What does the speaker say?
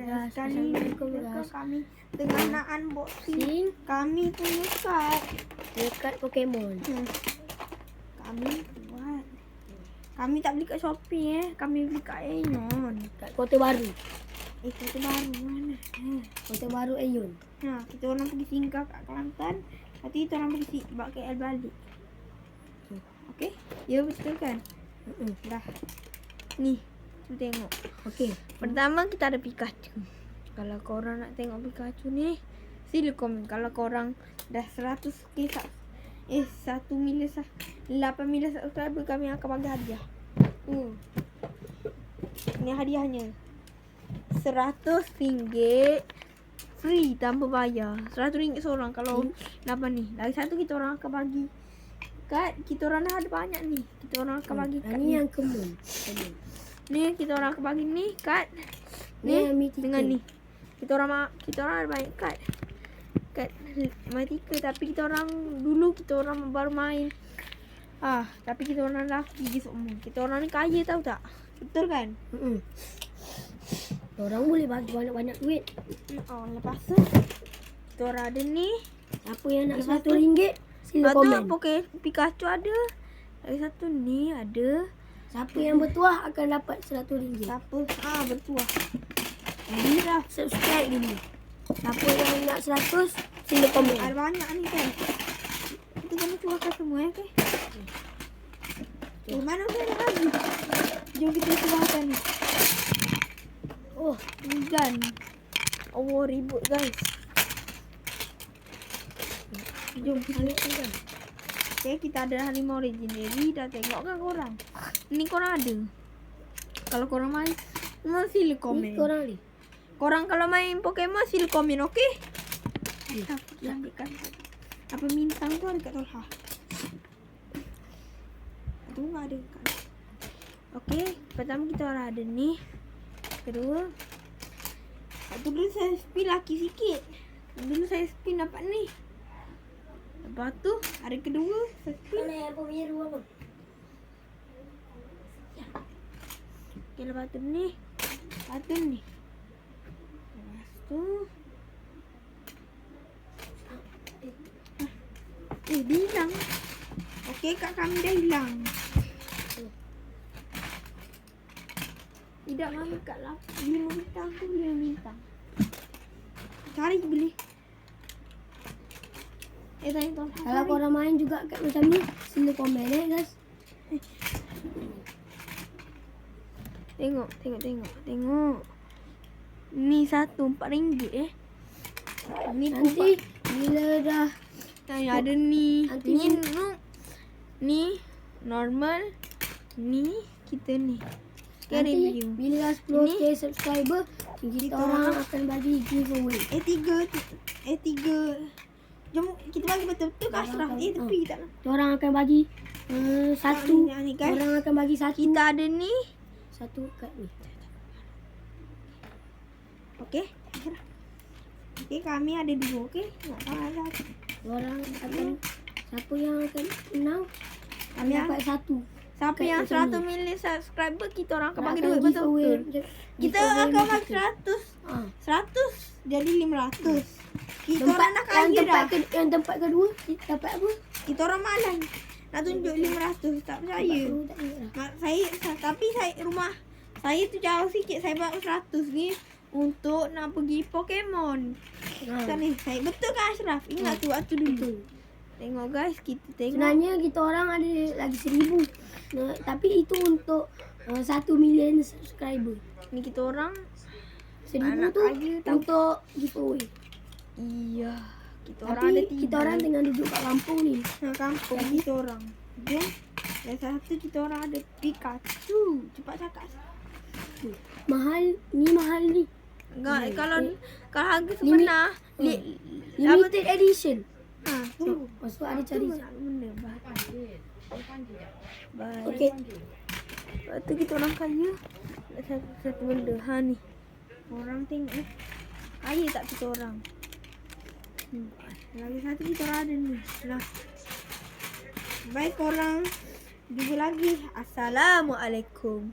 guys. Assalamualaikum guys. Kami tengah nak unboxing. Kami punya kad Pokemon. Kami buat. Kami tak beli kat Shopee Kami beli kat Aeon. Kat Kota Baru. Kota Baru mana? Kota Baru Aeon. Kita orang pergi singgah kat Kelantan. Nanti kita orang pergi bawa KL balik. Okey? Ya betul kan? Dah. Ni, tu tengok. Okey. Pertama kita ada Pikachu. Kalau korang nak tengok Pikachu ni, sila komen. Kalau korang dah 100k 1 milion 8 milion subscriber, kami akan bagi hadiah. Ni hadiahnya. RM100 free tanpa bayar. RM100 seorang kalau 8 ni. Lagi satu kita orang akan bagi kad. Kita orang dah ada banyak ni. Kita orang akan bagi kad Ni yang common. Ni kita orang akan bagi ni kad. Ni Ni yang mythical. dengan ni. Kita orang ada banyak kad. Kad mythical, tapi kita orang dulu kita orang baru main. Tapi kita orang dah gigi semua. Kita orang ni kaya tahu tak? Betul kan? Orang boleh bagi banyak-banyak duit. Lepas tu kita orang ada ni. Siapa yang nak Lepas RM100 sila Lepas tu komen. Pikachu ada. Lagi satu ni ada. Siapa yang bertuah akan dapat RM100. Siapa? Bertuah. Ni dah. Subscribe dulu. Siapa yang nak 100 sila komen. Ada banyak ni kan. Kita kena keluarkan semua okey. Mana saya lagi? Jom kita keluarkan ni. Gun. Ribut guys. Jom kita lihat. Okay, kita ada harimau legendary. Dah tengok kan korang? Ni korang ada. Kalau korang main, sila komen. Ni korang ni. Korang kalau main Pokemon sila komen, okey? Kita ambilkan. Apa bintang tu ada kat Tolha. Tu ada kat. Okey, pertama kita orang ada ni. Kedua, dulu saya spin laki sikit. Dulu saya spin dapat ni. Lepas tu hari kedua saya spin. Mana yang pemiru apa? Okey, lepas tu ni. Lepas tu ni. Dia hilang. Okey, kat kami dah hilang. Tidak mami kat 5 bintang tu 5 bintang. Cari beli. Tengok. Kalau korang main juga kat macam ni, sila komen guys. Tengok. Ni satu RM4 Ni Nanti bila dah ada ni. Nanti Ni normal. Ni kita ni. nanti Review. bila 10k subscriber, kita orang akan bagi giveaway. A3. Jom kita bagi betul-betul ke Ashraf. Tepi tak. Kita orang akan bagi satu. Ni guys. Orang akan bagi satu. Kita ada ni. Satu kad ni. Okey. Okey, kami ada 2. Okey. Tak salah. Orang akan siapa yang akan menang, kami Ya. dapat satu. Siapa Kad yang macam 100 ni. million subscriber, kita orang akan bagi Akan duit giveaway. betul-betul. Kita akan bagi 100. 100 jadi 500. Kita orang nak kaya dah. Yang tempat kedua dapat apa? Kita orang malas nak tunjuk 500. Tak percaya. Tak ingat dah. Saya rumah saya tu jauh sikit. Saya bawa 100 ni untuk nak pergi Pokemon. Kan ni saya betul kan Ashraf? Ingat tu waktu dulu. Tengok guys, kita tengok. Sebenarnya kita orang ada lagi 1000. Tapi itu untuk 1 million subscriber. Ni kita orang 1000 anak tu kaya tahu. untuk giveaway. Iya. Kita orang Tapi ada 3. kita orang tengah duduk kat kampung ni. Kampung kita orang. Jom. Yang satu kita orang ada Pikachu. Cepat cakap. Mahal ni. Enggak, kalau harga sebenar Limited edition. Tunggu. Lepas tu ada cari. Benda bye. Okey. Lepas tu kita orang kaya. Satu benda. Ni. Orang tengok kaya tak kita orang. Lagi satu kita orang ada ni. Nah. Baik korang. Jumpa lagi. Assalamualaikum.